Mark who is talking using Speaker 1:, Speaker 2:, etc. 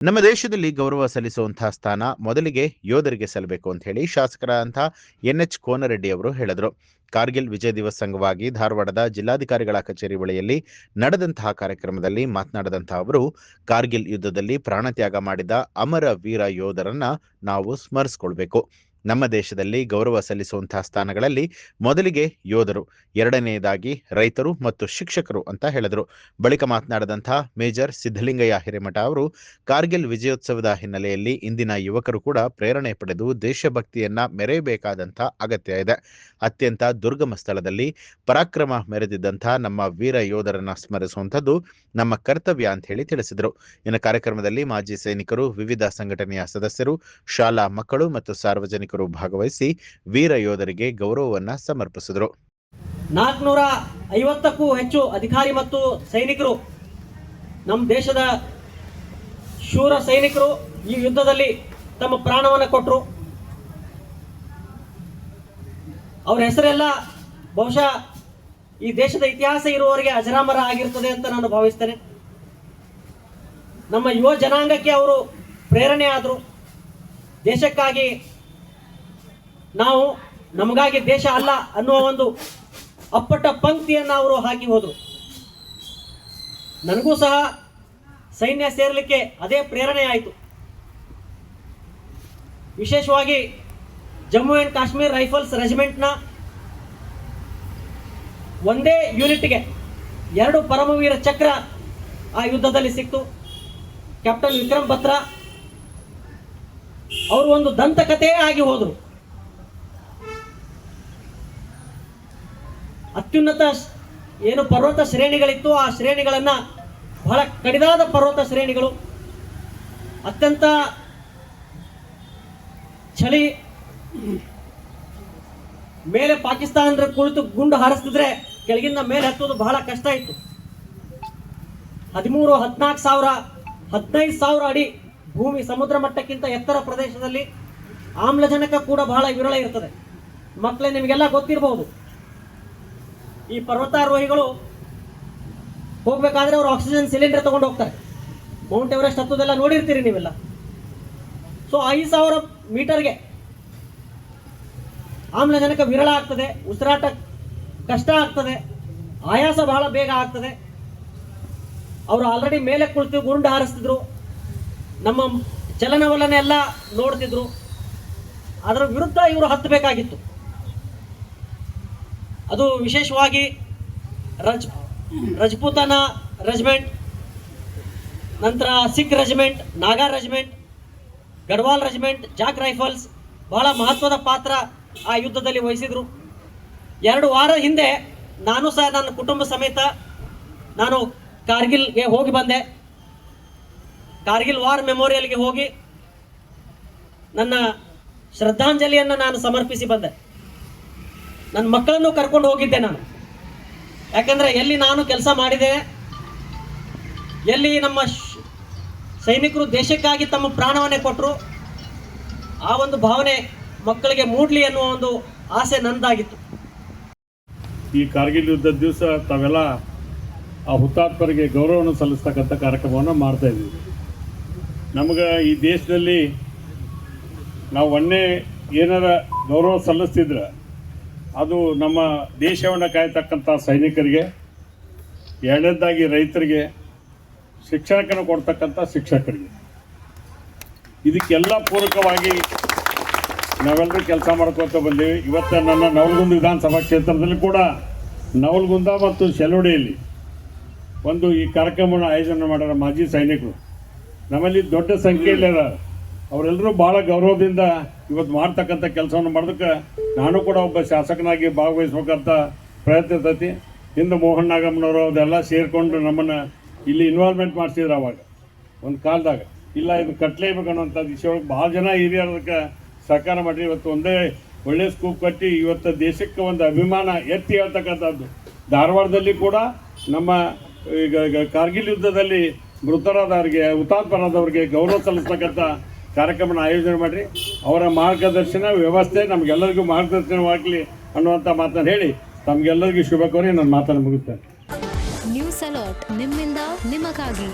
Speaker 1: ನಮ್ಮ ದೇಶದಲ್ಲಿ ಗೌರವ ಸಲ್ಲಿಸುವಂತಹ ಸ್ಥಾನ ಮೊದಲಿಗೆ ಯೋಧರಿಗೆ ಸಲ್ಲಬೇಕು ಅಂತ ಹೇಳಿ ಶಾಸಕರಾದಂತಹ NH ಕೋನರೆಡ್ಡಿ ಅವರು ಹೇಳಿದ್ರು. ಕಾರ್ಗಿಲ್ ವಿಜಯ್ ದಿವಸ್ ಅಂಗವಾಗಿ ಧಾರವಾಡದ ಜಿಲ್ಲಾಧಿಕಾರಿಗಳ ಕಚೇರಿ ಬಳಿಯಲ್ಲಿ ನಡೆದಂತಹ ಕಾರ್ಯಕ್ರಮದಲ್ಲಿ ಮಾತನಾಡಿದಂತಹ ಅವರು, ಕಾರ್ಗಿಲ್ ಯುದ್ಧದಲ್ಲಿ ಪ್ರಾಣತ್ಯಾಗ ಮಾಡಿದ ಅಮರ ವೀರ ಯೋಧರನ್ನ ನಾವು ಸ್ಮರಿಸಿಕೊಳ್ಬೇಕು. ನಮ್ಮ ದೇಶದಲ್ಲಿ ಗೌರವ ಸಲ್ಲಿಸುವಂತಹ ಸ್ಥಾನಗಳಲ್ಲಿ ಮೊದಲಿಗೆ ಯೋಧರು, ಎರಡನೆಯದಾಗಿ ರೈತರು ಮತ್ತು ಶಿಕ್ಷಕರು ಅಂತ ಹೇಳಿದ್ರು. ಬಳಿಕ ಮಾತನಾಡಿದಂತಹ ಮೇಜರ್ ಸಿದ್ದಲಿಂಗಯ್ಯ ಹಿರೇಮಠ ಅವರು, ಕಾರ್ಗಿಲ್ ವಿಜಯೋತ್ಸವದ ಹಿನ್ನೆಲೆಯಲ್ಲಿ ಇಂದಿನ ಯುವಕರು ಕೂಡ ಪ್ರೇರಣೆ ಪಡೆದು ದೇಶಭಕ್ತಿಯನ್ನ ಮೆರೆಯಬೇಕಾದಂಥ ಅಗತ್ಯ ಇದೆ. ಅತ್ಯಂತ ದುರ್ಗಮ ಸ್ಥಳದಲ್ಲಿ ಪರಾಕ್ರಮ ಮೆರೆದಿದ್ದಂತಹ ನಮ್ಮ ವೀರ ಯೋಧರನ್ನ ಸ್ಮರಿಸುವಂಥದ್ದು ನಮ್ಮ ಕರ್ತವ್ಯ ಅಂತ ಹೇಳಿ ತಿಳಿಸಿದರು. ಇನ್ನು ಕಾರ್ಯಕ್ರಮದಲ್ಲಿ ಮಾಜಿ ಸೈನಿಕರು, ವಿವಿಧ ಸಂಘಟನೆಯ ಸದಸ್ಯರು, ಶಾಲಾ ಮಕ್ಕಳು ಮತ್ತು ಸಾರ್ವಜನಿಕರು ಭಾಗವಹಿಸಿ ವೀರ ಯೋಧರಿಗೆ ಗೌರವವನ್ನ ಸಮರ್ಪಿಸಿದರು.
Speaker 2: 450ಕ್ಕೂ ಹೆಚ್ಚು ಅಧಿಕಾರಿ ಮತ್ತು ಸೈನಿಕರು, ನಮ್ಮ ದೇಶದ ಶೂರ ಸೈನಿಕರು ಈ ಯುದ್ಧದಲ್ಲಿ ತಮ್ಮ ಪ್ರಾಣವನ್ನು ಕೊಟ್ಟರು. ಅವರ ಹೆಸರೆಲ್ಲ ಬಹುಶಃ ಈ ದೇಶದ ಇತಿಹಾಸ ಇರುವವರಿಗೆ ಅಜರಾಮರ ಆಗಿರ್ತದೆ ಅಂತ ನಾನು ಭಾವಿಸ್ತೇನೆ. ನಮ್ಮ ಯುವ ಜನಾಂಗಕ್ಕೆ ಅವರು ಪ್ರೇರಣೆ ಆದರು. ದೇಶಕ್ಕಾಗಿ ನಾವು, ನಮಗಾಗಿ ದೇಶ ಅಲ್ಲ ಅನ್ನುವ ಒಂದು ಅಪ್ಪಟ ಪಂಕ್ತಿಯನ್ನು ಅವರು ಹಾಕಿ ಹೋದರು. ನನಗೂ ಸಹ ಸೈನ್ಯ ಸೇರಲಿಕ್ಕೆ ಅದೇ ಪ್ರೇರಣೆ ಆಯಿತು. ವಿಶೇಷವಾಗಿ ಜಮ್ಮು ಆ್ಯಂಡ್ ಕಾಶ್ಮೀರ್ ರೈಫಲ್ಸ್ ರೆಜಿಮೆಂಟ್ನ ಒಂದೇ ಯೂನಿಟ್ಗೆ 2 ಪರಮವೀರ ಚಕ್ರ ಆ ಯುದ್ಧದಲ್ಲಿ ಸಿಕ್ತು. ಕ್ಯಾಪ್ಟನ್ ವಿಕ್ರಮ್ ಬತ್ರಾ ಅವರು ಒಂದು ದಂತಕಥೆಯೇ ಆಗಿ ಹೋದರು. ಅತ್ಯುನ್ನತ ಏನು ಪರ್ವತ ಶ್ರೇಣಿಗಳಿತ್ತು, ಆ ಶ್ರೇಣಿಗಳನ್ನು ಬಹಳ ಕಡಿದಾದ ಪರ್ವತ ಶ್ರೇಣಿಗಳು, ಅತ್ಯಂತ ಚಳಿ, ಮೇಲೆ ಪಾಕಿಸ್ತಾನದ ಕುಳಿತು ಗುಂಡು ಹಾರಿಸ್ತಿದ್ರೆ ಕೆಳಗಿಂದ ಮೇಲೆ ಹತ್ತೋದು ಬಹಳ ಕಷ್ಟ ಇತ್ತು. 13, 14 ಸಾವಿರ, 15 ಸಾವಿರ ಅಡಿ ಭೂಮಿ ಸಮುದ್ರ ಮಟ್ಟಕ್ಕಿಂತ ಎತ್ತರ ಪ್ರದೇಶದಲ್ಲಿ ಆಮ್ಲಜನಕ ಕೂಡ ಬಹಳ ವಿರಳ ಇರ್ತದೆ. ಮಕ್ಕಳೇ, ನಿಮಗೆಲ್ಲ ಗೊತ್ತಿರಬಹುದು, ಈ ಪರ್ವತಾರೋಹಿಗಳು ಹೋಗ್ಬೇಕಾದ್ರೆ ಅವರು ಆಕ್ಸಿಜನ್ ಸಿಲಿಂಡರ್ ತಗೊಂಡು ಹೋಗ್ತಾರೆ. ಮೌಂಟ್ ಎವರೆಸ್ಟ್ ಹತ್ತೋದೆಲ್ಲ ನೋಡಿರ್ತೀರಿ ನೀವೆಲ್ಲ. ಸೊ 5,000 ಮೀಟರ್ಗೆ ಆಮ್ಲಜನಕ ವಿರಳ ಆಗ್ತದೆ, ಉಸಿರಾಟ ಕಷ್ಟ ಆಗ್ತದೆ, ಆಯಾಸ ಬಹಳ ಬೇಗ ಆಗ್ತದೆ. ಅವರು ಆಲ್ರೆಡಿ ಮೇಲೆ ಕುಳಿತು ಗುಂಡು ಹಾರಿಸ್ತಿದ್ರು, ನಮ್ಮ ಚಲನವಲನ ಎಲ್ಲ ನೋಡ್ತಿದ್ರು. ಅದರ ವಿರುದ್ಧ ಇವರು ಹತ್ತಬೇಕಾಗಿತ್ತು. ಅದು ವಿಶೇಷವಾಗಿ ರಜಪೂತಾನ ರೆಜಿಮೆಂಟ್, ನಂತರ Sikh regiment, Naga regiment, Garhwal regiment, JAK rifles ಬಹಳ ಮಹತ್ವದ ಪಾತ್ರ ಆ ಯುದ್ಧದಲ್ಲಿ ವಹಿಸಿದರು. 2 ವಾರ ಹಿಂದೆ ನಾನು ಸಹ ನನ್ನ ಕುಟುಂಬ ಸಮೇತ ನಾನು ಕಾರ್ಗಿಲ್ಗೆ ಹೋಗಿ ಬಂದೆ. ಕಾರ್ಗಿಲ್ ವಾರ್ ಮೆಮೋರಿಯಲ್ಗೆ ಹೋಗಿ ನನ್ನ ಶ್ರದ್ಧಾಂಜಲಿಯನ್ನು ನಾನು ಸಮರ್ಪಿಸಿ ಬಂದೆ. ನನ್ನ ಮಕ್ಕಳನ್ನು ಕರ್ಕೊಂಡು ಹೋಗಿದ್ದೆ ನಾನು. ಯಾಕಂದರೆ ಎಲ್ಲಿ ನಾನು ಕೆಲಸ ಮಾಡಿದೆ, ಎಲ್ಲಿ ನಮ್ಮ ಸೈನಿಕರು ದೇಶಕ್ಕಾಗಿ ತಮ್ಮ ಪ್ರಾಣವನ್ನೇ ಕೊಟ್ಟರು, ಆ ಒಂದು ಭಾವನೆ ಮಕ್ಕಳಿಗೆ ಮೂಡಲಿ ಅನ್ನುವ ಒಂದು ಆಸೆ ನನ್ನದಾಗಿತ್ತು.
Speaker 3: ಈ ಕಾರ್ಗಿಲ್ ಯುದ್ಧದ ದಿವಸ ತಾವೆಲ್ಲ ಆ ಹುತಾತ್ಮರಿಗೆ ಗೌರವವನ್ನು ಸಲ್ಲಿಸ್ತಕ್ಕಂಥ ಕಾರ್ಯಕ್ರಮವನ್ನು ಮಾಡ್ತಾ ಇದ್ದೀವಿ. ನಮಗೆ ಈ ದೇಶದಲ್ಲಿ ನಾವು ಒನ್ನೇ ಏನಾರ ಗೌರವ ಸಲ್ಲಿಸ್ತಿದ್ರೆ ಅದು ನಮ್ಮ ದೇಶವನ್ನು ಕಾಯ್ತಕ್ಕಂಥ ಸೈನಿಕರಿಗೆ, ಎರಡನೇದಾಗಿ ರೈತರಿಗೆ, ಶಿಕ್ಷಣವನ್ನು ಕೊಡ್ತಕ್ಕಂಥ ಶಿಕ್ಷಕರಿಗೆ. ಇದಕ್ಕೆಲ್ಲ ಪೂರಕವಾಗಿ ನಾವೆಲ್ಲರೂ ಕೆಲಸ ಮಾಡ್ಕೊತ ಬಂದೀವಿ. ಇವತ್ತು ನನ್ನ ನವಲಗುಂದ ವಿಧಾನಸಭಾ ಕ್ಷೇತ್ರದಲ್ಲಿ ಕೂಡ ನವಲಗುಂದ ಮತ್ತು ಶೆಲೋಡಿಯಲ್ಲಿ ಒಂದು ಈ ಕಾರ್ಯಕ್ರಮವನ್ನು ಆಯೋಜನೆ ಮಾಡ್ಯಾರ ಮಾಜಿ ಸೈನಿಕರು. ನಮ್ಮಲ್ಲಿ ದೊಡ್ಡ ಸಂಖ್ಯೆಯಲ್ಲಿ ಅವರೆಲ್ಲರೂ ಭಾಳ ಗೌರವದಿಂದ ಇವತ್ತು ಮಾಡ್ತಕ್ಕಂಥ ಕೆಲಸವನ್ನು ಮಾಡೋದಕ್ಕೆ ನಾನು ಕೂಡ ಒಬ್ಬ ಶಾಸಕನಾಗಿ ಭಾಗವಹಿಸ್ಬೇಕಂತ ಪ್ರಯತ್ನ ಇರ್ತೈತಿ. ಹಿಂದೆ ಮೋಹನ್ ನಾಗಮ್ಮನವರು ಅದೆಲ್ಲ ಸೇರಿಕೊಂಡು ನಮ್ಮನ್ನು ಇಲ್ಲಿ ಇನ್ವಾಲ್ವ್ಮೆಂಟ್ ಮಾಡಿಸಿದ್ರು. ಅವಾಗ ಒಂದು ಕಾಲದಾಗ ಇಲ್ಲ ಇದು ಕಟ್ಟಲೇಬೇಕನ್ನೋಂಥದ್ದು ವಿಷಯೊಳಗೆ ಭಾಳ ಜನ ಹಿರಿಯರದಕ್ಕೆ ಸಹಕಾರ ಮಾಡಿರಿ. ಇವತ್ತು ಒಂದೇ ಒಳ್ಳೆ ಸ್ಕೂಪ್ ಕಟ್ಟಿ ಇವತ್ತು ದೇಶಕ್ಕೆ ಒಂದು ಅಭಿಮಾನ ಎತ್ತಿ ಹೇಳ್ತಕ್ಕಂಥದ್ದು. ಧಾರವಾಡದಲ್ಲಿ ಕೂಡ ನಮ್ಮ ಈಗ ಕಾರ್ಗಿಲ್ ಯುದ್ಧದಲ್ಲಿ ಮೃತರಾದವ್ರಿಗೆ, ಹುತಾತ್ಮರಾದವ್ರಿಗೆ ಗೌರವ ಸಲ್ಲಿಸ್ತಕ್ಕಂಥ ಕಾರ್ಯಕ್ರಮನ ಆಯೋಜನೆ ಮಾಡಿರಿ. ಅವರ ಮಾರ್ಗದರ್ಶನ ವ್ಯವಸ್ಥೆ ನಮಗೆಲ್ಲರಿಗೂ ಮಾರ್ಗದರ್ಶನವಾಗಲಿ ಅನ್ನುವಂಥ ಮಾತನ್ನು ಹೇಳಿ ತಮಗೆಲ್ಲರಿಗೂ ಶುಭ ಕೋರಿ ನನ್ನ ಮಾತನ್ನು ಮುಗಿಸ್ತೇನೆ.
Speaker 4: ನ್ಯೂಸ್ ಅಲರ್ಟ್, ನಿಮ್ಮಿಂದ ನಿಮಗಾಗಿ.